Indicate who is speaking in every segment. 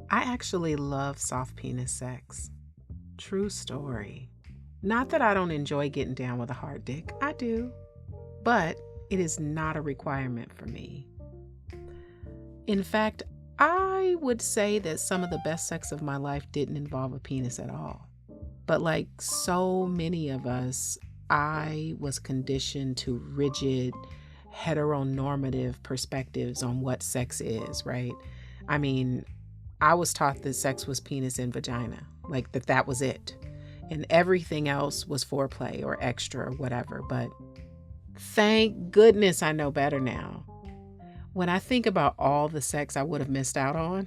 Speaker 1: I actually love soft penis sex. True story. Not that I don't enjoy getting down with a hard dick, I do, but it is not a requirement for me. In fact, I would say that some of the best sex of my life didn't involve a penis at all. But like so many of us, I was conditioned to rigid, heteronormative perspectives on what sex is, right? I mean, I was taught that sex was penis and vagina, like that was it. And everything else was foreplay or extra or whatever. But thank goodness I know better now. When I think about all the sex I would have missed out on,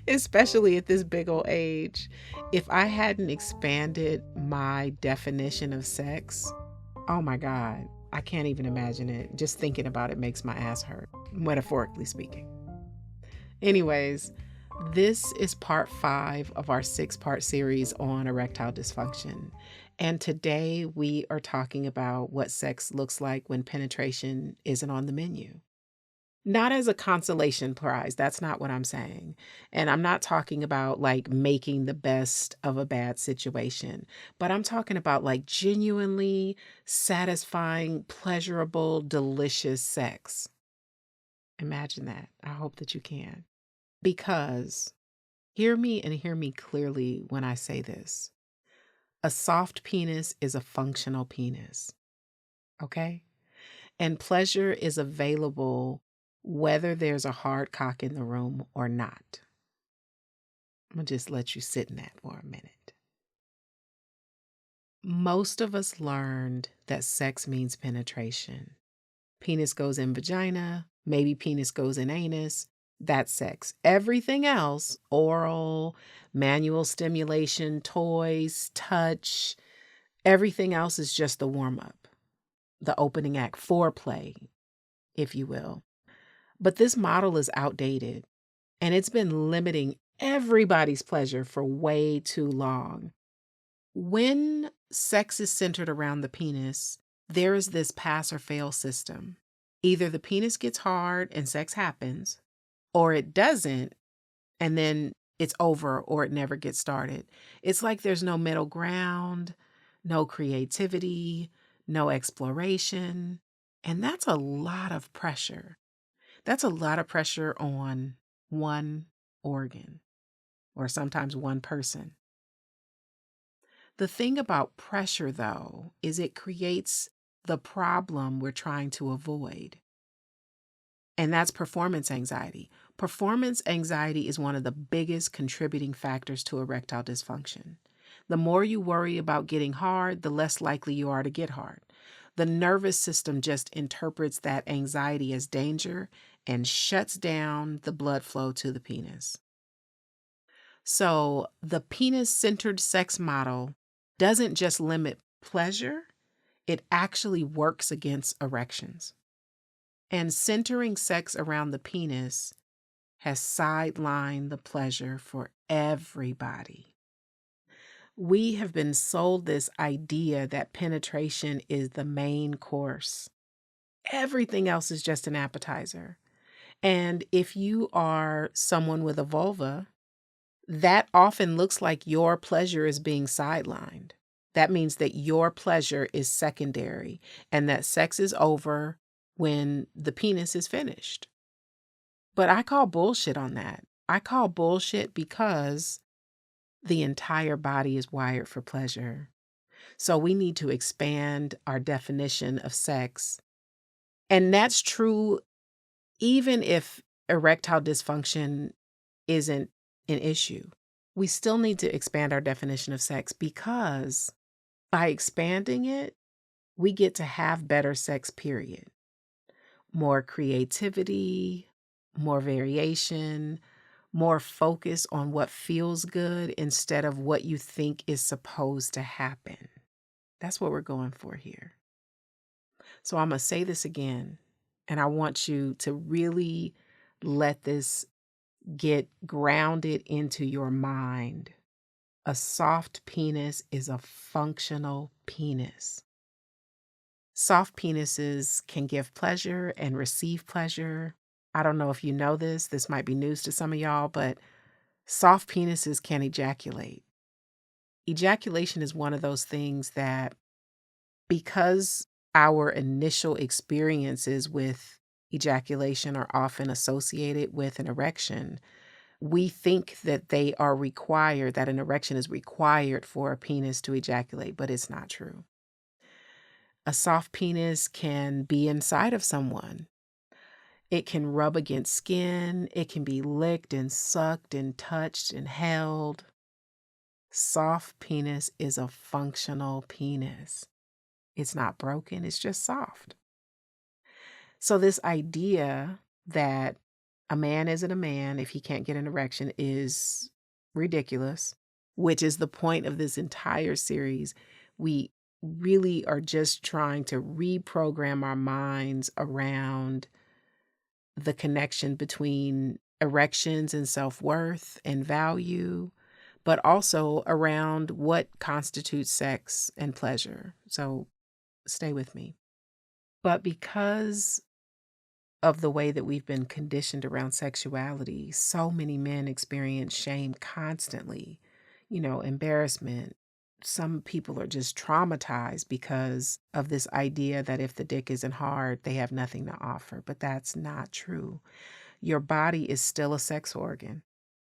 Speaker 1: especially at this big old age, if I hadn't expanded my definition of sex, oh my God, I can't even imagine it. Just thinking about it makes my ass hurt, metaphorically speaking. Anyways, this is part 5 of our 6-part series on erectile dysfunction. And today we are talking about what sex looks like when penetration isn't on the menu. Not as a consolation prize, that's not what I'm saying. And I'm not talking about like making the best of a bad situation, but I'm talking about like genuinely satisfying, pleasurable, delicious sex. Imagine that. I hope that you can. Because hear me and hear me clearly when I say this. A soft penis is a functional penis, okay? And pleasure is available whether there's a hard cock in the room or not. I'm going to just let you sit in that for a minute. Most of us learned that sex means penetration. Penis goes in vagina, maybe penis goes in anus. That's sex. Everything else, oral, manual stimulation, toys, touch, everything else is just the warm up, the opening act, foreplay, if you will. But this model is outdated and it's been limiting everybody's pleasure for way too long. When sex is centered around the penis, there is this pass or fail system. Either the penis gets hard and sex happens, or it doesn't, and then it's over or it never gets started. It's like there's no middle ground, no creativity, no exploration. And that's a lot of pressure. That's a lot of pressure on one organ or sometimes one person. The thing about pressure, though, is it creates the problem we're trying to avoid. And that's performance anxiety. Performance anxiety is one of the biggest contributing factors to erectile dysfunction. The more you worry about getting hard, the less likely you are to get hard. The nervous system just interprets that anxiety as danger and shuts down the blood flow to the penis. So the penis-centered sex model doesn't just limit pleasure, it actually works against erections. And centering sex around the penis has sidelined the pleasure for everybody. We have been sold this idea that penetration is the main course. Everything else is just an appetizer. And if you are someone with a vulva, that often looks like your pleasure is being sidelined. That means that your pleasure is secondary and that sex is over when the penis is finished. But I call bullshit on that. I call bullshit because the entire body is wired for pleasure. So we need to expand our definition of sex. And that's true even if erectile dysfunction isn't an issue. We still need to expand our definition of sex because by expanding it, we get to have better sex, period. More creativity, more variation, more focus on what feels good instead of what you think is supposed to happen. That's what we're going for here. So I'm going to say this again, and I want you to really let this get grounded into your mind. A soft penis is a functional penis. Soft penises can give pleasure and receive pleasure. I don't know if you know this. This might be news to some of y'all, but soft penises can ejaculate. Ejaculation is one of those things that, because our initial experiences with ejaculation are often associated with an erection, we think that they are required, that an erection is required for a penis to ejaculate, but it's not true. A soft penis can be inside of someone. It can rub against skin. It can be licked and sucked and touched and held. Soft penis is a functional penis. It's not broken, it's just soft. So this idea that a man isn't a man if he can't get an erection is ridiculous, which is the point of this entire series. We really are just trying to reprogram our minds around the connection between erections and self-worth and value, but also around what constitutes sex and pleasure. So stay with me. But because of the way that we've been conditioned around sexuality, so many men experience shame constantly, embarrassment. Some people are just traumatized because of this idea that if the dick isn't hard, they have nothing to offer. But that's not true. Your body is still a sex organ.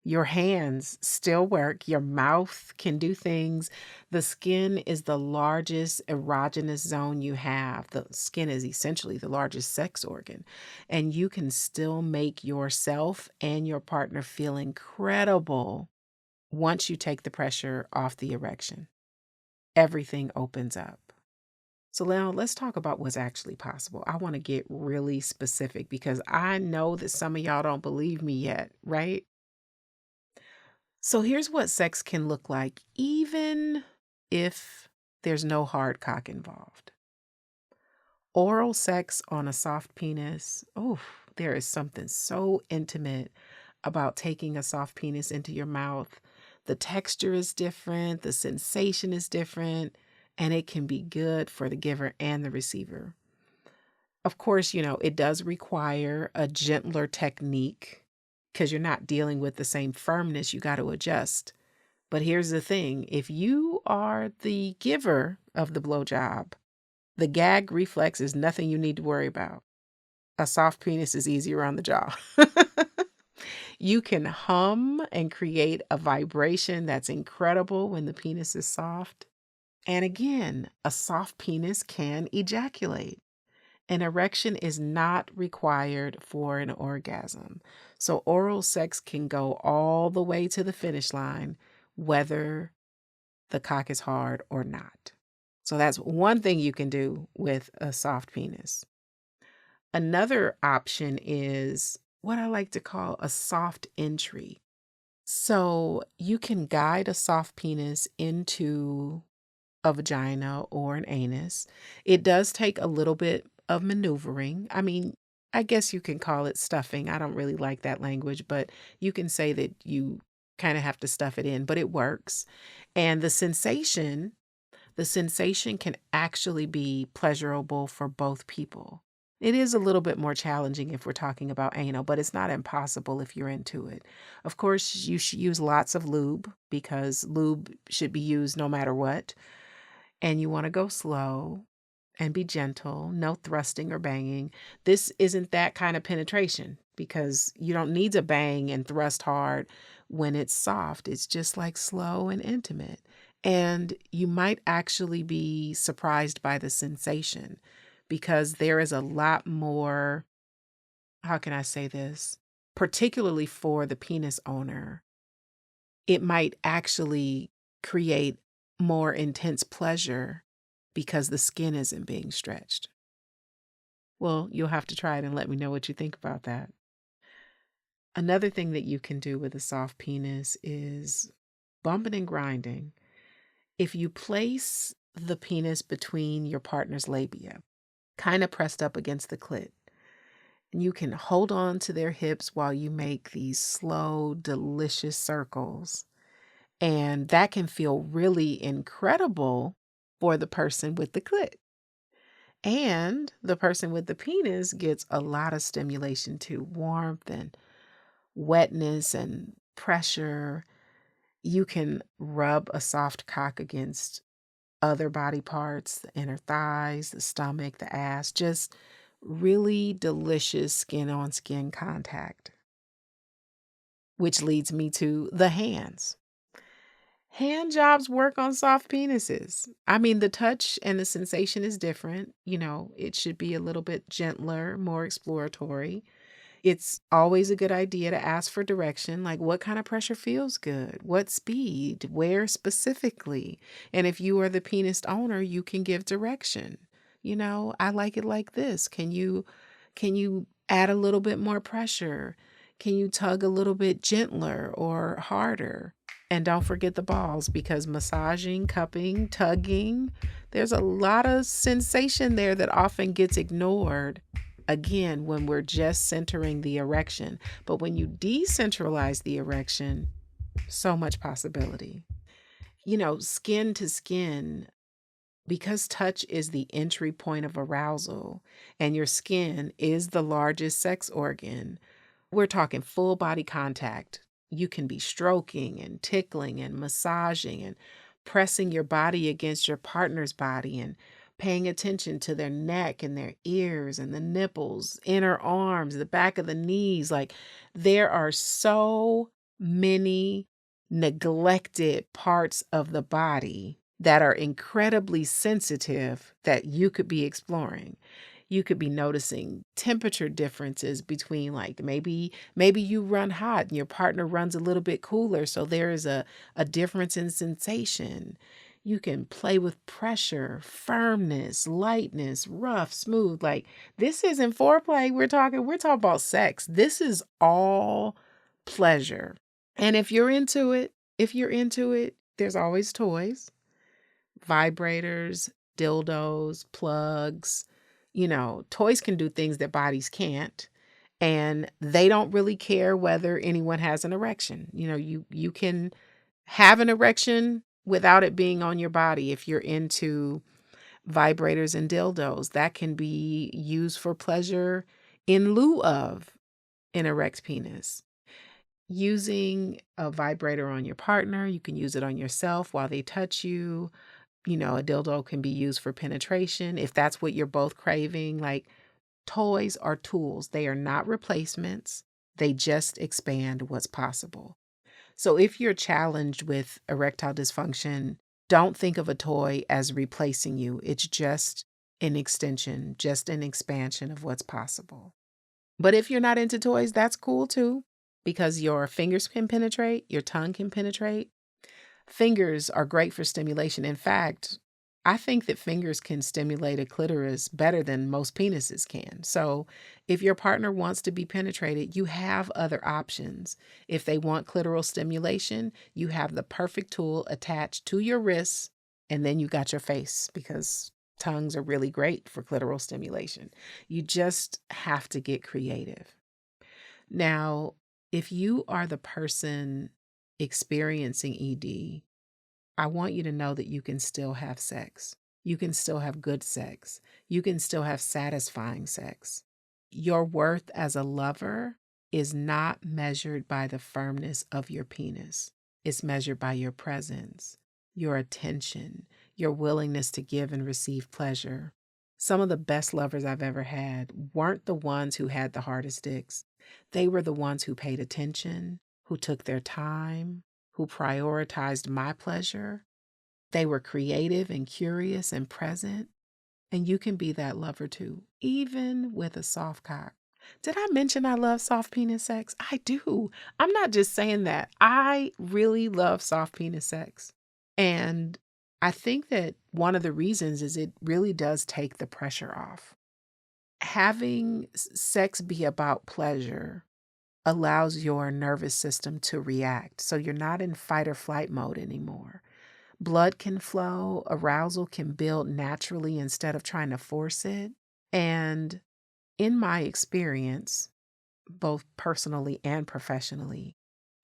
Speaker 1: Your hands still work. Your mouth can do things. The skin is the largest erogenous zone you have. The skin is essentially the largest sex organ. And you can still make yourself and your partner feel incredible once you take the pressure off the erection. Everything opens up. So now let's talk about what's actually possible. I want to get really specific because I know that some of y'all don't believe me yet, right? So here's what sex can look like, even if there's no hard cock involved. Oral sex on a soft penis. Oh, there is something so intimate about taking a soft penis into your mouth. The texture is different, the sensation is different, and it can be good for the giver and the receiver. Of course, it does require a gentler technique because you're not dealing with the same firmness. You got to adjust. But here's the thing. If you are the giver of the blowjob, the gag reflex is nothing you need to worry about. A soft penis is easier on the jaw. You can hum and create a vibration that's incredible when the penis is soft. And again, a soft penis can ejaculate. An erection is not required for an orgasm. So oral sex can go all the way to the finish line, whether the cock is hard or not. So that's one thing you can do with a soft penis. Another option is what I like to call a soft entry. So you can guide a soft penis into a vagina or an anus. It does take a little bit of maneuvering. I mean, I guess you can call it stuffing. I don't really like that language, but you can say that you kind of have to stuff it in, but it works. And the sensation can actually be pleasurable for both people. It is a little bit more challenging if we're talking about anal, but it's not impossible if you're into it. Of course, you should use lots of lube because lube should be used no matter what. And you want to go slow and be gentle, no thrusting or banging. This isn't that kind of penetration because you don't need to bang and thrust hard when it's soft. It's just like slow and intimate. And you might actually be surprised by the sensation because there is a lot more, how can I say this? Particularly for the penis owner, it might actually create more intense pleasure because the skin isn't being stretched. Well, you'll have to try it and let me know what you think about that. Another thing that you can do with a soft penis is bumping and grinding. If you place the penis between your partner's labia, kind of pressed up against the clit, and you can hold on to their hips while you make these slow, delicious circles. And that can feel really incredible for the person with the clit. And the person with the penis gets a lot of stimulation too, warmth and wetness and pressure. You can rub a soft cock against other body parts, the inner thighs, the stomach, the ass, just really delicious skin on skin contact, which leads me to the hands. Hand jobs work on soft penises. I mean, the touch and the sensation is different. It should be a little bit gentler, more exploratory. It's always a good idea to ask for direction, like what kind of pressure feels good, what speed, where specifically. And if you are the penis owner, you can give direction. I like it like this. Can you add a little bit more pressure? Can you tug a little bit gentler or harder? And don't forget the balls, because massaging, cupping, tugging, there's a lot of sensation there that often gets ignored. Again, when we're just centering the erection. But when you decentralize the erection, so much possibility. Skin to skin, because touch is the entry point of arousal and your skin is the largest sex organ, we're talking full body contact. You can be stroking and tickling and massaging and pressing your body against your partner's body and paying attention to their neck and their ears and the nipples, inner arms, the back of the knees. Like, there are so many neglected parts of the body that are incredibly sensitive that you could be exploring. You could be noticing temperature differences between, like, maybe you run hot and your partner runs a little bit cooler, so there is a difference in sensation. You can play with pressure, firmness, lightness, rough, smooth. Like, this isn't foreplay. We're talking about sex. This is all pleasure. And if you're into it, there's always toys, vibrators, dildos, plugs. Toys can do things that bodies can't, and they don't really care whether anyone has an erection. You can have an erection without it being on your body. If you're into vibrators and dildos, that can be used for pleasure in lieu of an erect penis. Using a vibrator on your partner, you can use it on yourself while they touch you. A dildo can be used for penetration if that's what you're both craving. Like, toys are tools. They are not replacements. They just expand what's possible. So if you're challenged with erectile dysfunction, don't think of a toy as replacing you. It's just an extension, just an expansion of what's possible. But if you're not into toys, that's cool too, because your fingers can penetrate, your tongue can penetrate. Fingers are great for stimulation. In fact, I think that fingers can stimulate a clitoris better than most penises can. So if your partner wants to be penetrated, you have other options. If they want clitoral stimulation, you have the perfect tool attached to your wrists, and then you got your face, because tongues are really great for clitoral stimulation. You just have to get creative. Now, if you are the person experiencing ED, I want you to know that you can still have sex. You can still have good sex. You can still have satisfying sex. Your worth as a lover is not measured by the firmness of your penis. It's measured by your presence, your attention, your willingness to give and receive pleasure. Some of the best lovers I've ever had weren't the ones who had the hardest dicks. They were the ones who paid attention, who took their time, who prioritized my pleasure. They were creative and curious and present. And you can be that lover too, even with a soft cock. Did I mention I love soft penis sex? I do. I'm not just saying that. I really love soft penis sex. And I think that one of the reasons is it really does take the pressure off. Having sex be about pleasure allows your nervous system to react. So you're not in fight or flight mode anymore. Blood can flow, arousal can build naturally instead of trying to force it. And in my experience, both personally and professionally,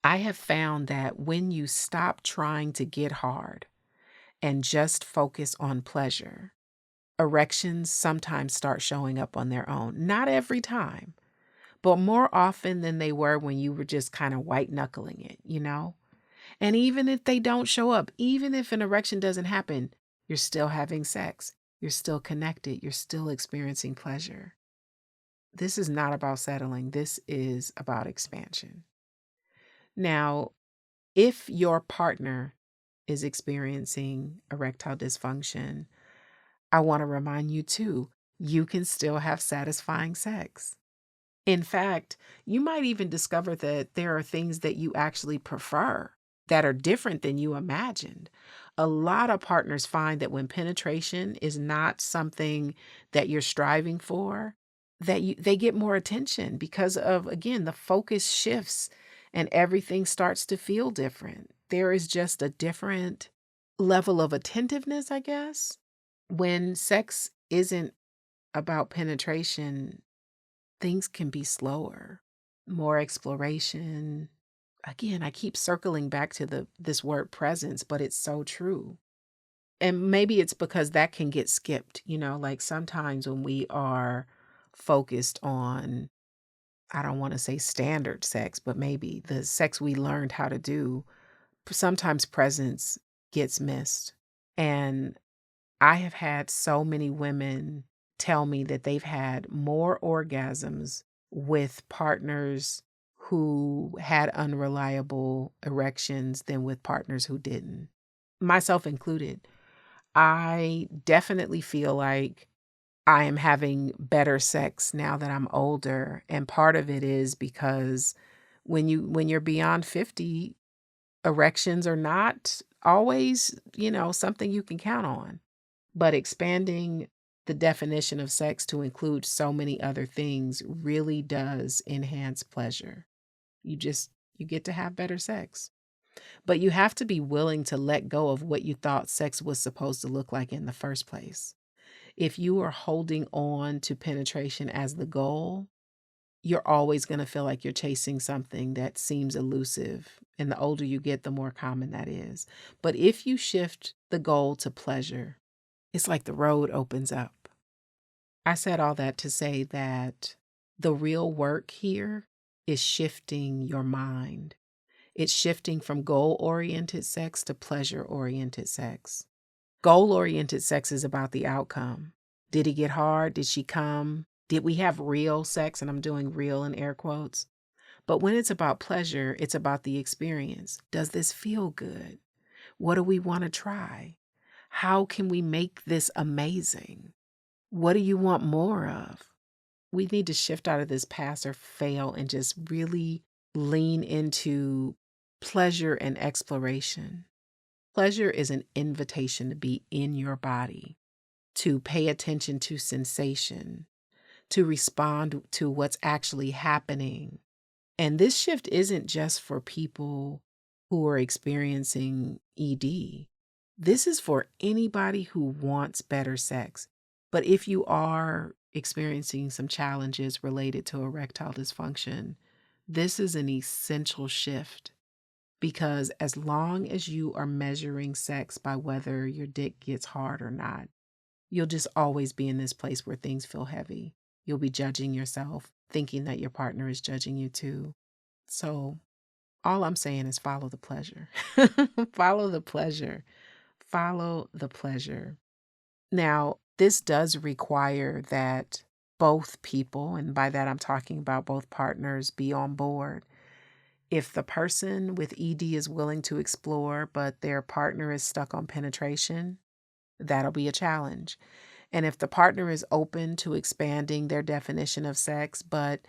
Speaker 1: I have found that when you stop trying to get hard and just focus on pleasure, erections sometimes start showing up on their own. Not every time, but more often than they were when you were just kind of white knuckling it, you know? And even if they don't show up, even if an erection doesn't happen, you're still having sex. You're still connected. You're still experiencing pleasure. This is not about settling. This is about expansion. Now, if your partner is experiencing erectile dysfunction, I want to remind you too, you can still have satisfying sex. In fact, you might even discover that there are things that you actually prefer that are different than you imagined. A lot of partners find that when penetration is not something that you're striving for, they get more attention because of, again, the focus shifts and everything starts to feel different. There is just a different level of attentiveness, I guess. When sex isn't about penetration, things can be slower, more exploration. Again, I keep circling back to this word presence, but it's so true. And maybe it's because that can get skipped, like sometimes when we are focused on, I don't want to say standard sex, but maybe the sex we learned how to do, sometimes presence gets missed. And I have had so many women tell me that they've had more orgasms with partners who had unreliable erections than with partners who didn't, myself included. I definitely feel like I am having better sex now that I'm older, and part of it is because when you're beyond 50, erections are not always, something you can count on. But expanding the definition of sex to include so many other things really does enhance pleasure. You get to have better sex. But you have to be willing to let go of what you thought sex was supposed to look like in the first place. If you are holding on to penetration as the goal, you're always going to feel like you're chasing something that seems elusive. And the older you get, the more common that is. But if you shift the goal to pleasure, it's like the road opens up. I said all that to say that the real work here is shifting your mind. It's shifting from goal-oriented sex to pleasure-oriented sex. Goal-oriented sex is about the outcome. Did it get hard? Did she come? Did we have real sex? And I'm doing real in air quotes. But when it's about pleasure, it's about the experience. Does this feel good? What do we want to try? How can we make this amazing? What do you want more of? We need to shift out of this pass or fail and just really lean into pleasure and exploration. Pleasure is an invitation to be in your body, to pay attention to sensation, to respond to what's actually happening. And this shift isn't just for people who are experiencing ED. This is for anybody who wants better sex. But if you are experiencing some challenges related to erectile dysfunction, this is an essential shift because as long as you are measuring sex by whether your dick gets hard or not, you'll just always be in this place where things feel heavy. You'll be judging yourself, thinking that your partner is judging you too. So all I'm saying is follow the pleasure. Follow the pleasure. Follow the pleasure. Now, this does require that both people, and by that I'm talking about both partners, be on board. If the person with ED is willing to explore, but their partner is stuck on penetration, that'll be a challenge. And if the partner is open to expanding their definition of sex, but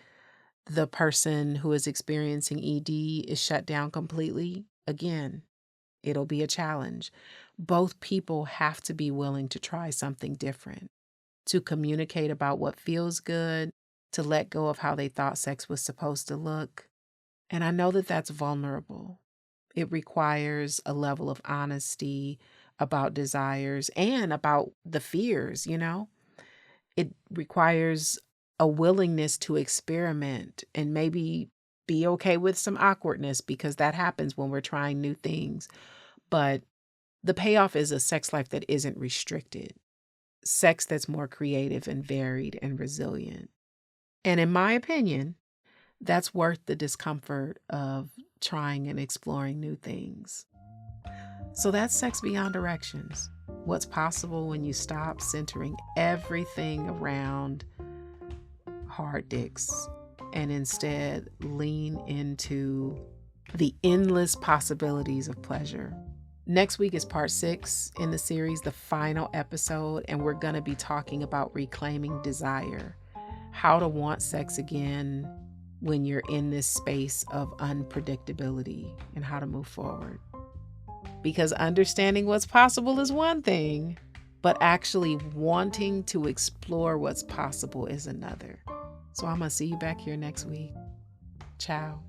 Speaker 1: the person who is experiencing ED is shut down completely, again, it'll be a challenge. Both people have to be willing to try something different, to communicate about what feels good, to let go of how they thought sex was supposed to look. And I know that that's vulnerable. It requires a level of honesty about desires and about the fears. It requires a willingness to experiment and maybe be okay with some awkwardness because that happens when we're trying new things. But the payoff is a sex life that isn't restricted. sex that's more creative and varied and resilient. And in my opinion, that's worth the discomfort of trying and exploring new things. So that's Sex Beyond Erections. What's possible when you stop centering everything around hard dicks and instead lean into the endless possibilities of pleasure. Next week is part 6 in the series, the final episode, and we're going to be talking about reclaiming desire, how to want sex again when you're in this space of unpredictability, and how to move forward. Because understanding what's possible is one thing, but actually wanting to explore what's possible is another. So I'm going to see you back here next week. Ciao.